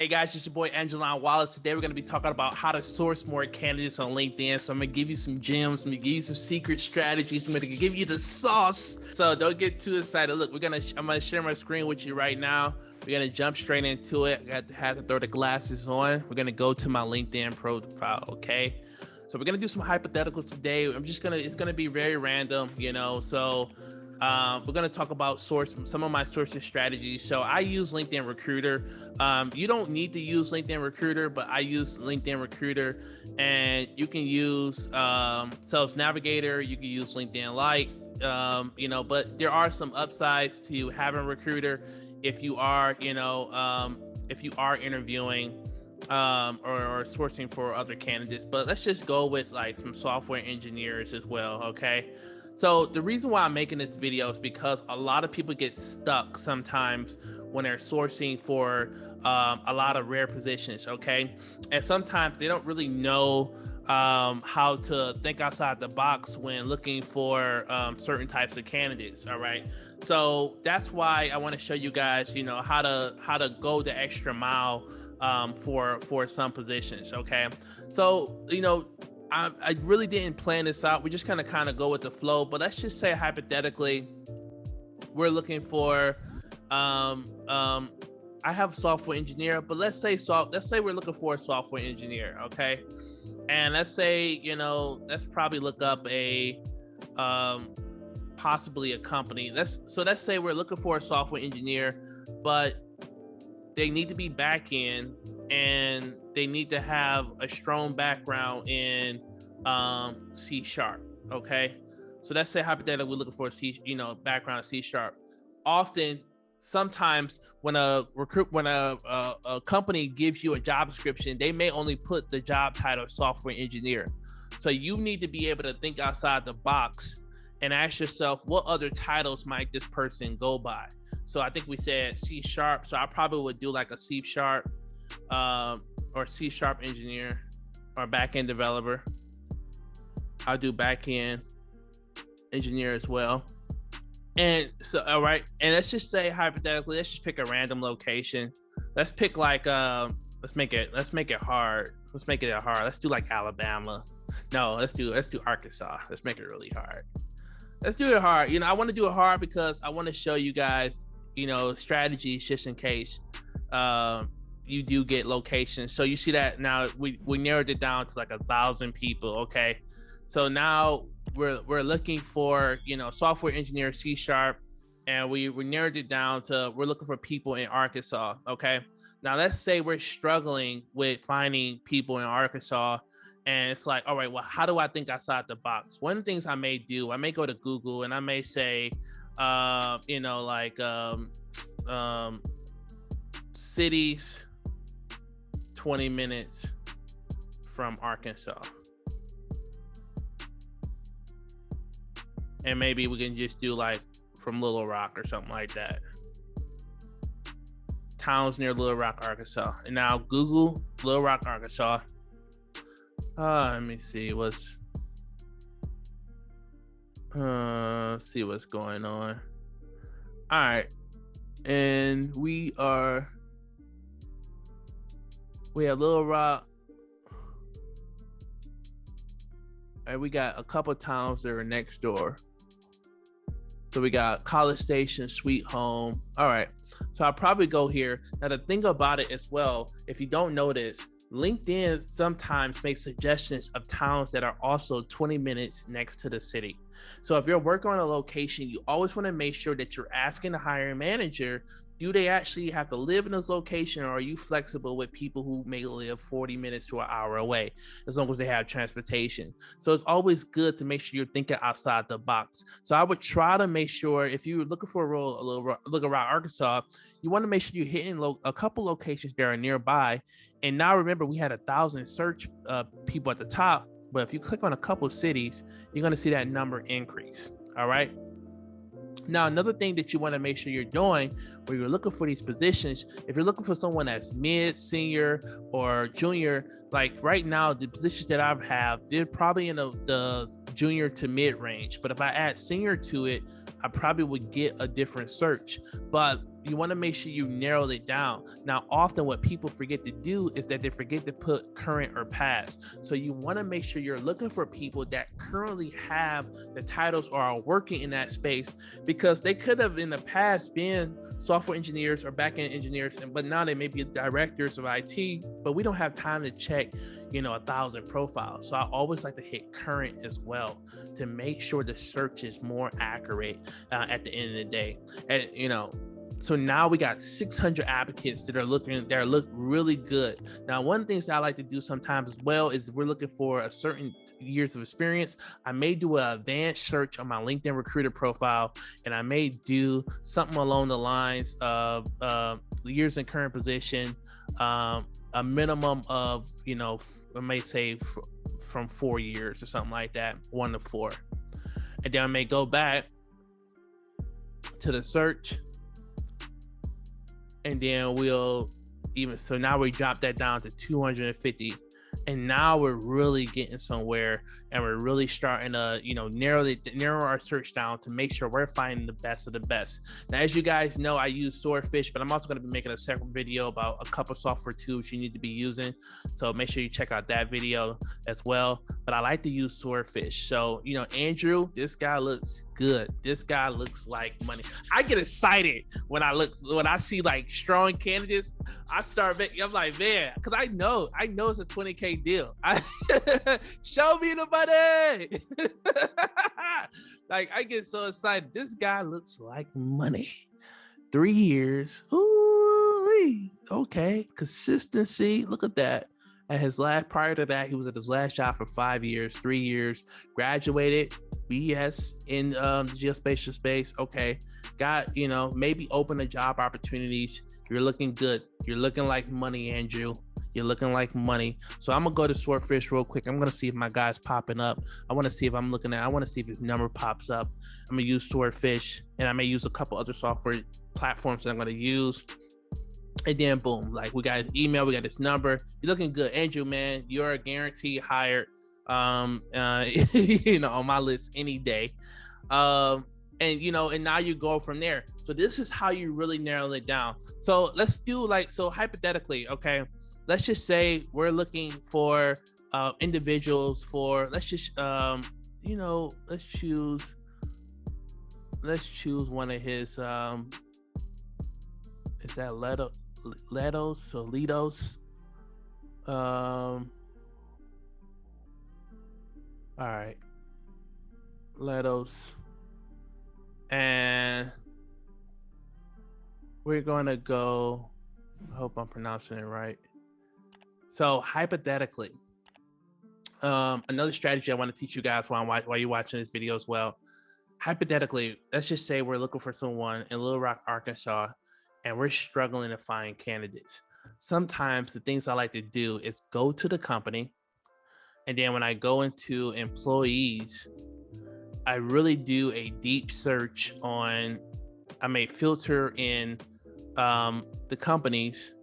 Hey guys, it's your boy aijalonwallace. Today we're going to be talking about how to source more candidates on LinkedIn. So I'm going to give you some gems, I'm going to give you some secret strategies, I'm going to give you the sauce. So don't get too excited. Look, I'm going to share my screen with you right now. We're going to jump straight into it. I have to throw the glasses on. We're going to go to my LinkedIn profile, okay? So we're going to do some hypotheticals today. It's going to be very random, so we're going to talk about some of my sourcing strategies. So I use LinkedIn Recruiter. You don't need to use LinkedIn Recruiter, but I use LinkedIn Recruiter, and you can use Sales Navigator. You can use LinkedIn Lite, but there are some upsides to having Recruiter if you are, if you are interviewing or sourcing for other candidates. But let's just go with like some software engineers as well, okay? So the reason why I'm making this video is because a lot of people get stuck sometimes when they're sourcing for a lot of rare positions, okay? And sometimes they don't really know how to think outside the box when looking for certain types of candidates, all right? So that's why I want to show you guys, how to go the extra mile for some positions, okay? So, I really didn't plan this out. We just kind of go with the flow, but let's just say hypothetically, we're looking for, I have software engineer, but let's say we're looking for a software engineer, okay? And let's say, let's probably look up possibly a company. Let's say we're looking for a software engineer, but they need to be back end and they need to have a strong background in C#. Okay, so let's say hypothetically we're looking for a background in C#. Sometimes when a company gives you a job description, they may only put the job title software engineer. So you need to be able to think outside the box and ask yourself, what other titles might this person go by? So I think we said C#. So I probably would do like a C# or C# engineer or backend developer. I'll do backend engineer as well. And so, all right. And let's just say hypothetically, let's just pick a random location. Let's pick like, let's make it hard. Let's make it hard. Let's do like Alabama. No, let's do Arkansas. Let's make it really hard. Let's do it hard. I want to do it hard because I want to show you guys, strategies just in case you do get locations. So you see that now we narrowed it down to like 1,000 people. Okay, so now we're looking for software engineer C#, and we narrowed it down to we're looking for people in Arkansas. Okay, now let's say we're struggling with finding people in Arkansas, and it's like, all right, well, how do I think outside the box? One of the things I may do, I may go to Google and I may say cities 20 minutes from Arkansas. And maybe we can just do like from Little Rock or something like that. Towns near Little Rock, Arkansas. And now Google Little Rock, Arkansas. Let me see let's see what's going on. All right. And we have Little Rock. And we got a couple towns that are next door. So we got College Station, Sweet Home. All right. So I'll probably go here. Now the thing about it as well, if you don't know this, LinkedIn sometimes makes suggestions of towns that are also 20 minutes next to the city. So if you're working on a location, you always want to make sure that you're asking the hiring manager, do they actually have to live in this location, or are you flexible with people who may live 40 minutes to an hour away, as long as they have transportation? So it's always good to make sure you're thinking outside the box. So I would try to make sure, if you're looking for a role, look around Arkansas, you want to make sure you're hitting a couple locations that are nearby. And now remember, we had 1,000 search people at the top, but if you click on a couple of cities, you're going to see that number increase. All right. Now, another thing that you want to make sure you're doing when you're looking for these positions, if you're looking for someone that's mid, senior, or junior, like right now, the positions that I have, they're probably in the junior to mid range. But if I add senior to it, I probably would get a different search. But you want to make sure you narrow it down. Now, often what people forget to do is that they forget to put current or past. So you want to make sure you're looking for people that currently have the titles or are working in that space, because they could have in the past been software engineers or backend engineers, but now they may be directors of IT, but we don't have time to check, 1,000 profiles. So I always like to hit current as well to make sure the search is more accurate at the end of the day. And, so now we got 600 applicants that look really good. Now, one of the things that I like to do sometimes as well is if we're looking for a certain years of experience, I may do an advanced search on my LinkedIn recruiter profile, and I may do something along the lines of years in current position, a minimum of, I may say from 4 years or something like that, 1 to 4. And then I may go back to the search, and then so now we drop that down to 250, and now we're really getting somewhere, and we're really starting to narrow our search down to make sure we're finding the best of the best. Now, as you guys know, I use Swordfish, but I'm also going to be making a separate video about a couple software tools you need to be using, so make sure you check out that video as well. But I like to use Swordfish. So Andrew, this guy looks good. This guy looks like money. I get excited when I see like strong candidates. I'm like, man, because I know it's a 20K deal. Show me the money. Like, I get so excited. This guy looks like money. 3 years. Ooh, okay. Consistency. Look at that. Prior to that, he was at his last job for 5 years, 3 years, graduated BS in the geospatial space. Okay. Got, maybe open to job opportunities. You're looking good. You're looking like money, Andrew. You're looking like money. So I'm gonna go to Swordfish real quick. I'm gonna see if my guy's popping up. I want to see if his number pops up. I'm gonna use Swordfish, and I may use a couple other software platforms that I'm gonna use. And then boom, like, we got his email, we got his number. You're looking good, Andrew, man. You're a guaranteed hired on my list any day. And now you go from there. So this is how you really narrow it down. So let's do hypothetically, okay, let's just say we're looking for individuals for, let's choose one of his, is that Lidos? All right, Letos. And we're gonna go, I hope I'm pronouncing it right. So hypothetically, another strategy I want to teach you guys while you're watching this video as well. Hypothetically, let's just say we're looking for someone in Little Rock, Arkansas, and we're struggling to find candidates. Sometimes the things I like to do is go to the company, and then when I go into employees, I really do a deep search I may filter in the companies,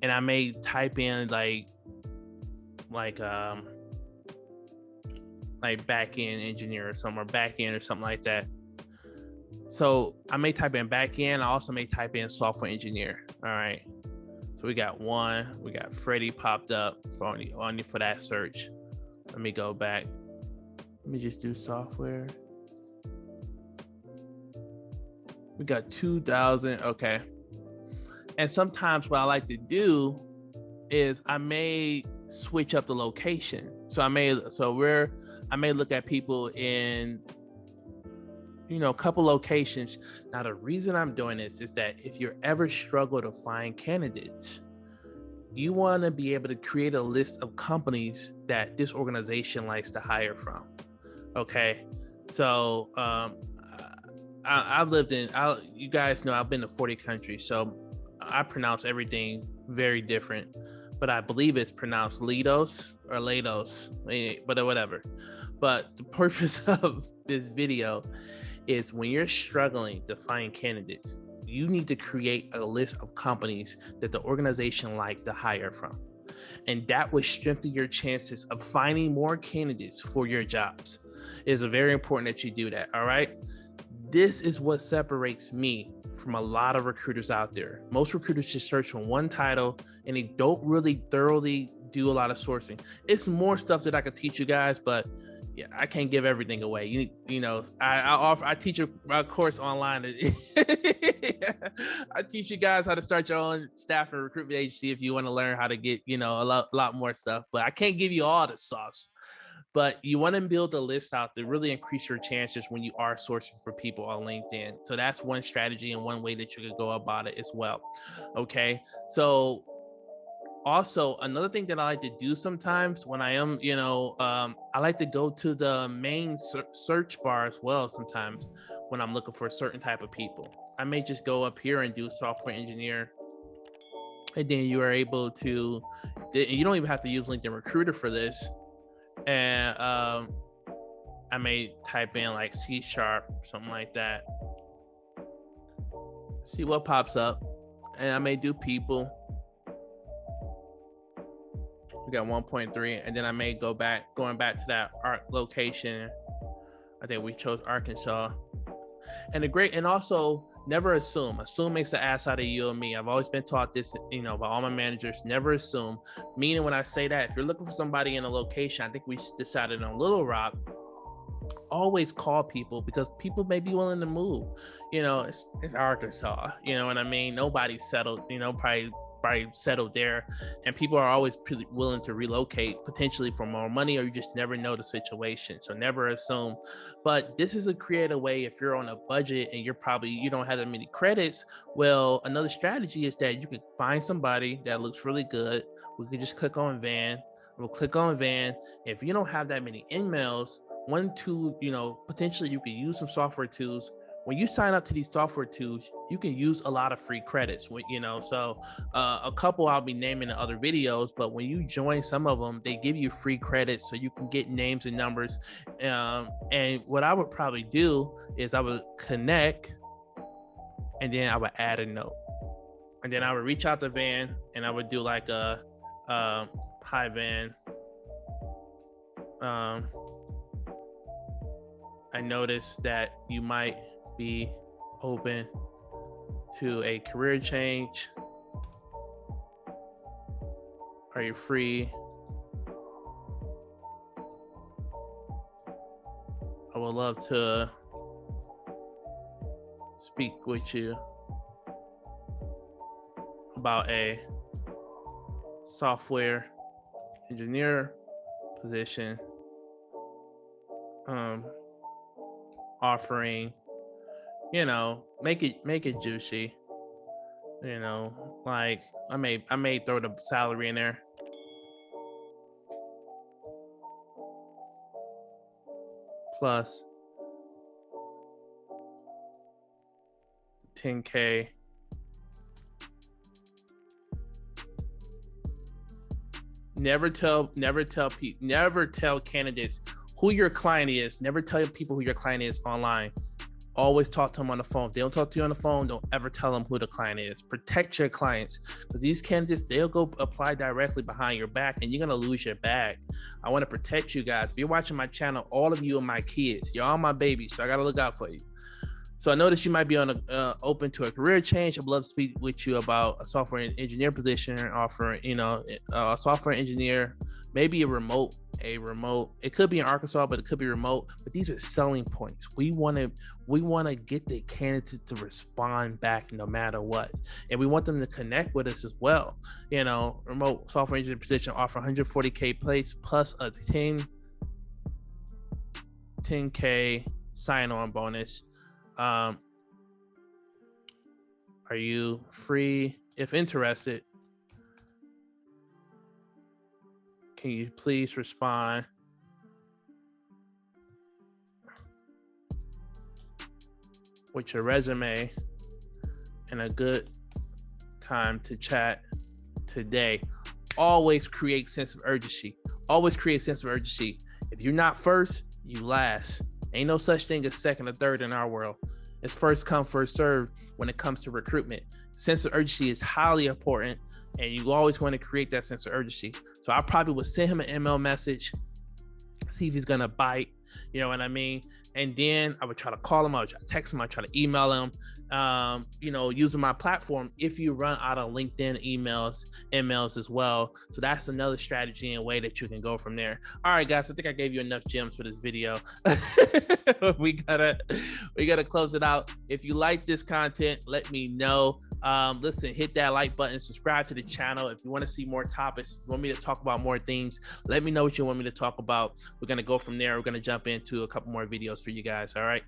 and I may type in like back-end engineer or something, or back-end or something like that. So I may type in back-end. I also may type in software engineer. All right. So we got Freddie popped up for that search. Let me go back. Let me just do software. We got 2,000. Okay. And sometimes what I like to do is I may switch up the location. So I may look at people in, a couple locations. Now, the reason I'm doing this is that if you ever struggle to find candidates, you want to be able to create a list of companies that this organization likes to hire from. Okay. So you guys know I've been to 40 countries, so I pronounce everything very different, but I believe it's pronounced Lidos or Lados, but whatever. But the purpose of this video is when you're struggling to find candidates, you need to create a list of companies that the organization like to hire from. And that will strengthen your chances of finding more candidates for your jobs. It is very important that you do that. All right. This is what separates me from a lot of recruiters out there. Most recruiters just search for one title and they don't really thoroughly do a lot of sourcing. It's more stuff that I could teach you guys, but yeah, I can't give everything away. You know, I teach a course online. I teach you guys how to start your own staff and recruitment agency if you want to learn how to get, you know, a lot more stuff. But I can't give you all the sauce. But you want to build a list out to really increase your chances when you are sourcing for people on LinkedIn. So that's one strategy and one way that you could go about it as well. Okay. So also another thing that I like to do sometimes when I am, you know, I like to go to the main search bar as well. Sometimes when I'm looking for a certain type of people, I may just go up here and do software engineer. And then you are able to, you don't even have to use LinkedIn Recruiter for this. And I may type in like C#, something like that. See what pops up. And I may do people. We got 1.3, and then I may going back to that location. I think we chose Arkansas. And also never assume. Assume makes the ass out of you and me. I've always been taught this, you know, by all my managers. Never assume. Meaning when I say that, if you're looking for somebody in a location, I think we decided on Little Rock, always call people because people may be willing to move. You know, it's Arkansas. You know what I mean? Nobody's settled, you know, probably settled there, and people are always pretty willing to relocate potentially for more money, or you just never know the situation. So never assume. But this is a creative way. If you're on a budget and you don't have that many credits, well, another strategy is that you can find somebody that looks really good. We could just click on Van. We'll click on Van. If you don't have that many emails, one tool, you know, potentially you could use some software tools. When you sign up to these software tools, you can use a lot of free credits, you know, so a couple I'll be naming in other videos, but when you join some of them, they give you free credits so you can get names and numbers. And what I would probably do is I would connect, and then I would add a note, and then I would reach out to Van, and I would do like a hi Van. I noticed that you might be open to a career change. Are you free? I would love to speak with you about a software engineer position, offering, you know, make it juicy, you know, like I may throw the salary in there. Plus 10K. Never tell candidates who your client is. Never tell people who your client is online. Always talk to them on the phone. If they don't talk to you on the phone, don't ever tell them who the client is. Protect your clients, because these candidates, they'll go apply directly behind your back and you're going to lose your bag. I want to protect you guys. If you're watching my channel, all of you are my kids. You're all my babies, so I got to look out for you. So I noticed you might be open to a career change. I'd love to speak with you about a software engineer position, offering, you know, a software engineer, maybe a remote. It could be in Arkansas, but it could be remote. But these are selling points. We want to get the candidate to respond back no matter what, and we want them to connect with us as well. You know, remote software engineer position, offer 140K place plus a 10K sign-on bonus. Are you free? If interested, can you please respond with your resume and a good time to chat today? Always create sense of urgency. Always create sense of urgency. If you're not first, you last. Ain't no such thing as second or third in our world. It's first come, first serve when it comes to recruitment. Sense of urgency is highly important, and you always want to create that sense of urgency. So I probably would send him an email message, see if he's going to bite. You know what I mean? And then I would try to call them, I would try to text them, I would try to email them, you know, using my platform if you run out of LinkedIn emails as well. So that's another strategy and way that you can go from there. All right, guys, I think I gave you enough gems for this video. we gotta close it out. If you like this content, let me know. Listen, hit that like button, subscribe to the channel. If you want to see more topics, if you want me to talk about more things, let me know what you want me to talk about. We're going to go from there. We're going to jump into a couple more videos for you guys. All right.